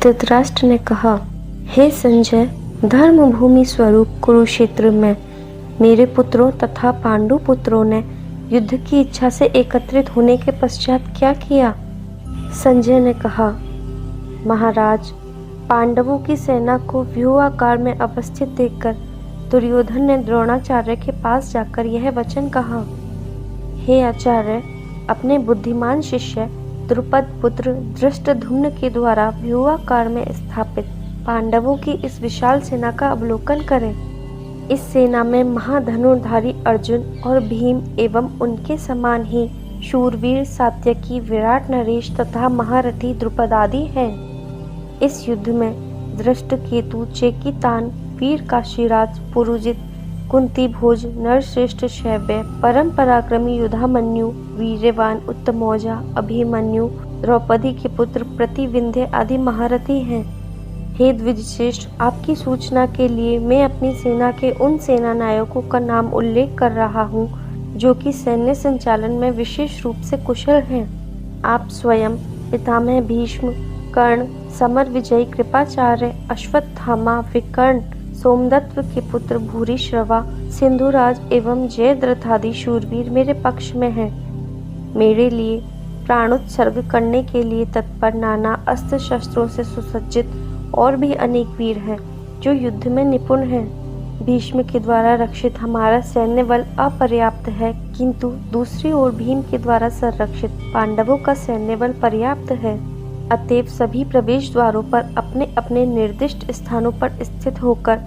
धृतराष्ट्र ने कहा, हे संजय, धर्म भूमि स्वरूप कुरुक्षेत्र में मेरे पुत्रों तथा पांडु पुत्रों ने युद्ध की इच्छा से एकत्रित होने के पश्चात क्या किया? संजय ने कहा, महाराज, पांडवों की सेना को व्यूहाकार में अवस्थित देखकर दुर्योधन ने द्रोणाचार्य के पास जाकर यह वचन कहा, हे आचार्य, अपने बुद्धिमान शिष्य द्रुपद पुत्र धृष्टद्युम्न के द्वारा व्यूहाकार में स्थापित पांडवों की इस विशाल सेना का अवलोकन करें। इस सेना में महाधनुर्धारी अर्जुन और भीम एवं उनके समान ही शूरवीर सात्यकी, विराट नरेश तथा महारथी द्रुपद आदि हैं। इस युद्ध में धृष्टकेतु, चेकितान, वीर काशीराज, पुरुजित, कुंती भोज, नरश्रेष्ठ शैव्य, परम पराक्रमी युधामन्यु, वीर्यवान उत्तमौजा, अभिमन्यु, द्रौपदी के पुत्र प्रतिविंध्य आदि महारथी हैं। हे द्विजश्रेष्ठ, आपकी सूचना के लिए मैं अपनी सेना के उन सेना नायकों का नाम उल्लेख कर रहा हूँ जो कि सैन्य संचालन में विशेष रूप से कुशल हैं। आप स्वयं पितामह भीष्म, कर्ण, समर विजयी कृपाचार्य, अश्वत्थामा, विकर्ण, सोमदत्त के पुत्र भूरिश्रवा, सिंधुराज एवं जयद्रथ आदि शूरवीर मेरे पक्ष में हैं। मेरे लिए प्राणोत्सर्ग करने के लिए तत्पर नाना अस्त्र शस्त्रों से सुसज्जित और भी अनेक वीर हैं जो युद्ध में निपुण हैं। भीष्म के द्वारा रक्षित हमारा सैन्य बल अपर्याप्त है, किंतु दूसरी ओर भीम के द्वारा संरक्षित पांडवों का सैन्य बल पर्याप्त है। अतएव सभी प्रवेश द्वारों पर अपने अपने निर्दिष्ट स्थानों पर स्थित होकर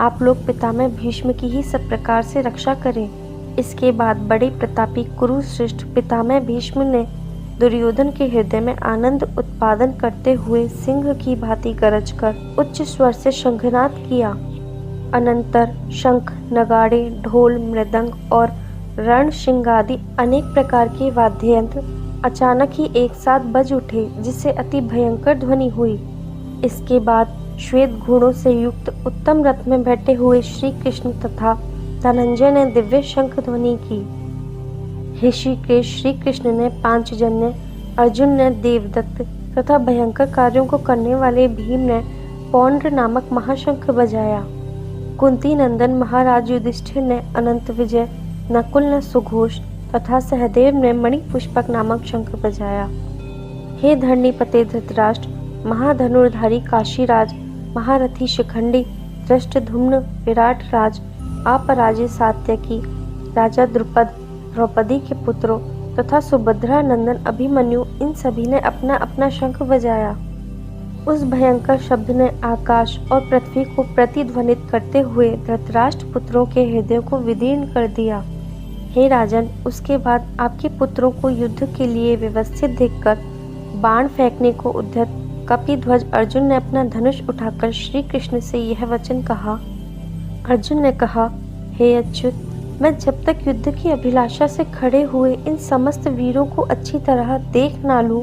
आप लोग पितामह भीष्म की ही सब प्रकार से रक्षा करें। इसके बाद बड़े प्रतापी कुरुश्रेष्ठ पितामह भीष्म ने दुर्योधन के हृदय में आनंद उत्पादन करते हुए सिंह की भांति गरज कर उच्च स्वर से शंखनाद किया। अनंतर शंख, नगाड़े, ढोल, मृदंग और रणशिंग आदि अनेक प्रकार के वाद्य यंत्र अचानक ही एक साथ बज उठे, जिससे अति भयंकर ध्वनि हुई। इसके बाद श्वेत घोड़ों से युक्त उत्तम रथ में बैठे हुए श्री कृष्ण तथा धनंजय ने दिव्य शंख ध्वनि की। ऋषिकेश श्री कृष्ण ने पांचजन्य, अर्जुन ने देवदत्त तथा भयंकर कार्यों को करने वाले भीम ने पौंड्र नामक महाशंख बजाया। कुंती नंदन महाराज युधिष्ठिर ने अनंत विजय, नकुल ने सुघोष तथा सहदेव ने मणिपुष्पक नामक शंख बजाया। हे धरणीपते धृतराष्ट्र, महाधनुर्धारी काशीराज, महारथी शिखंडी, धृष्टद्युम्न, विराट राज, अपराजित सात्यकी, राजा द्रुपद, द्रौपदी के पुत्रों तथा सुभद्रा नंदन अभिमन्यु, इन सभी ने अपना अपना शंख बजाया। उस भयंकर शब्द ने आकाश और पृथ्वी को प्रतिध्वनित करते हुए धृतराष्ट्र पुत्रों के हृदय को विदीर्ण कर दिया। हे राजन, उसके बाद आपके पुत्रों को युद्ध के लिए व्यवस्थित देखकर बाण फेंकने को उद्यत कपिध्वज अर्जुन ने अपना धनुष उठाकर श्री कृष्ण से यह वचन कहा। अर्जुन ने कहा, हे अच्युत, मैं जब तक युद्ध की अभिलाषा से खड़े हुए इन समस्त वीरों को अच्छी तरह देख ना लूं,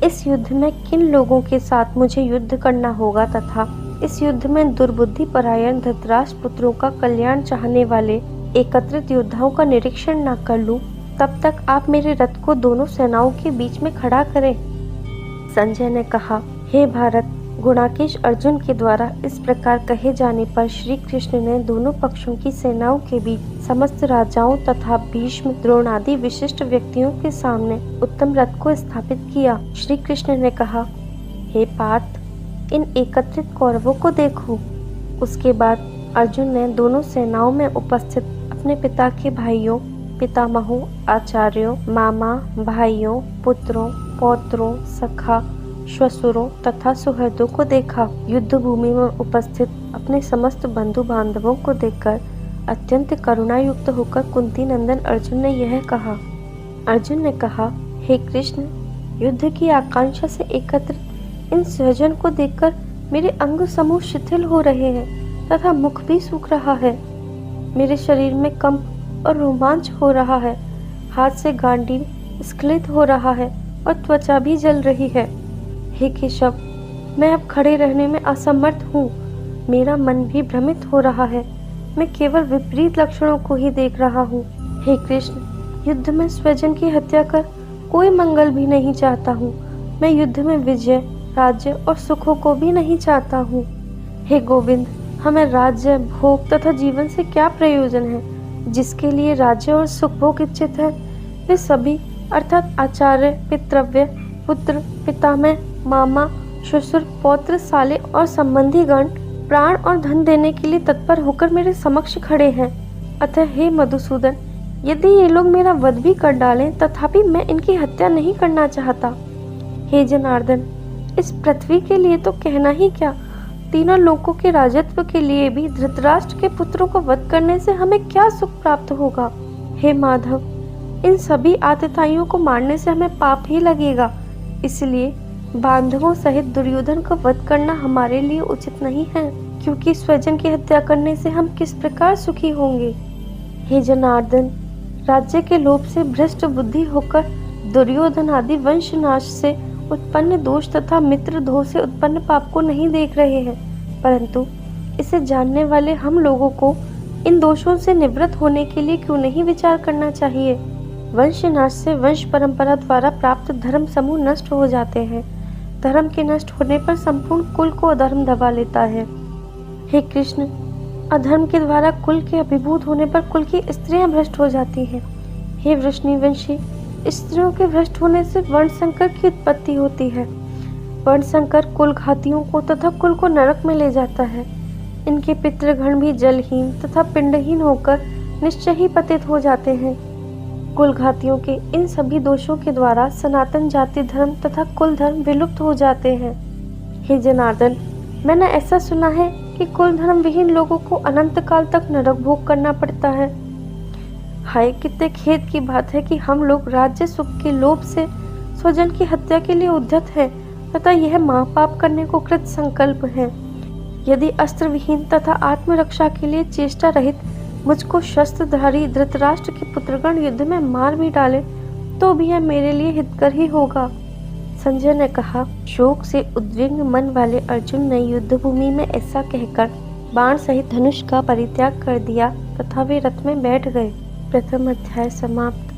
इस युद्ध में किन लोगों के साथ मुझे युद्ध करना होगा तथा इस युद्ध में दुर्बुद्धि परायण धृतराष्ट्र पुत्रों का कल्याण चाहने वाले एकत्रित योद्धाओं का निरीक्षण न कर लूं, तब तक आप मेरे रथ को दोनों सेनाओं के बीच में खड़ा करें। संजय ने कहा, हे भारत, गुणाकेश अर्जुन के द्वारा इस प्रकार कहे जाने पर श्री कृष्ण ने दोनों पक्षों की सेनाओं के बीच समस्त राजाओं तथा भीष्म, द्रोण आदि विशिष्ट व्यक्तियों के सामने उत्तम रथ को स्थापित किया। श्री कृष्ण ने कहा, हे पार्थ, इन एकत्रित कौरवों को देखो। उसके बाद अर्जुन ने दोनों सेनाओं में उपस्थित अपने पिता के भाइयों, पितामहों, आचार्यों, मामा, भाइयों, पुत्रों, पौत्रों, सखा, श्वशुरों तथा सुहृदों को देखा। युद्ध भूमि में उपस्थित अपने समस्त बंधु बांधवों को देखकर अत्यंत करुणायुक्त होकर कुंती नंदन अर्जुन ने यह कहा। अर्जुन ने कहा, हे कृष्ण, युद्ध की आकांक्षा से एकत्रित इन स्वजन को देखकर मेरे अंग समूह शिथिल हो रहे हैं तथा मुख भी सूख रहा है। मेरे शरीर में कंप और रोमांच हो रहा है, हाथ से गांडीव स्खलित हो रहा है और त्वचा भी जल रही है। हे केशव, मैं अब खड़े रहने में असमर्थ हूँ। मेरा मन भी भ्रमित हो रहा है। मैं केवल विपरीत लक्षणों को ही देख रहा हूँ। हे कृष्ण, युद्ध में स्वजन की हत्या कर कोई मंगल भी नहीं चाहता हूँ। मैं युद्ध में विजय राज्य और सुखों को भी नहीं चाहता हूँ। हे गोविंद, हमें राज्य, भोग तथा जीवन से क्या प्रयोजन है? जिसके लिए राज्य और सुख भोग इच्छित है, वे सभी अर्थात आचार्य, पितृव्य, पुत्र, पितामह, मामा, ससुर, पौत्र, साले और संबंधी गण प्राण और धन देने के लिए तत्पर होकर मेरे समक्ष खड़े हैं। अतः हे मधुसूदन, यदि ये लोग मेरा वध भी कर डालें तथापि मैं इनकी हत्या नहीं करना चाहता। हे जनार्दन, इस पृथ्वी के लिए तो कहना ही क्या, तीनों लोकों के राजत्व के लिए भी धृतराष्ट्र के पुत्रों को वध करने से हमें क्या सुख प्राप्त होगा? हे माधव, इन सभी आतताइयों को मारने से हमें पाप ही लगेगा, इसलिए बांधवों सहित दुर्योधन को वध करना हमारे लिए उचित नहीं है, क्योंकि स्वजन की हत्या करने से हम किस प्रकार सुखी होंगे? हे जनार्दन, राज्य के लोभ से भ्रष्ट बुद्धि होकर दुर्योधन आदि वंशनाश से उत्पन्न दोष तथा मित्र दोष से उत्पन्न पाप को नहीं देख रहे हैं, परंतु इसे जानने वाले हम लोगों को इन दोषों से निवृत्त होने के लिए क्यों नहीं विचार करना चाहिए? वंशनाश से वंश परंपरा द्वारा प्राप्त धर्म समूह नष्ट हो जाते हैं। धर्म के नष्ट होने पर संपूर्ण कुल को अधर्म दबा लेता है। हे कृष्ण, अधर्म के द्वारा कुल के अभिभूत होने पर कुल की स्त्रियां भ्रष्ट हो जाती हैं। हे वृष्णिवंशी, स्त्रियों के भ्रष्ट होने से वर्ण संकर की उत्पत्ति होती है। वर्ण संकर कुल घातियों को तथा कुल को नरक में ले जाता है। इनके पितृगण भी जलहीन तथा पिंडहीन होकर निश्चय ही पतित हो जाते हैं। कुल घातियों के इन सभी दोषों के द्वारा सनातन जाति धर्म तथा कुल धर्म विलुप्त हो जाते हैं। हे जनार्दन, मैंने ऐसा सुना है कि कुल धर्म विहीन लोगों को अनंत काल तक नरक भोग करना पड़ता है। हाय, कितने खेद की बात है कि हम लोग राज्य सुख के लोभ से स्वजन की हत्या के लिए उद्यत हैं तथा यह महापाप करने को कृत संकल्प है। यदि अस्त्र विहीन तथा आत्मरक्षा के लिए चेष्टा रहित मुझको शस्त्रधारी धृतराष्ट्र के पुत्रगण युद्ध में मार भी डाले तो भी यह मेरे लिए हितकर ही होगा। संजय ने कहा। शोक से उद्विग्न मन वाले अर्जुन ने युद्ध भूमि में ऐसा कहकर बाण सहित धनुष का परित्याग कर दिया तथा वे रथ में बैठ गए। प्रथम अध्याय समाप्त।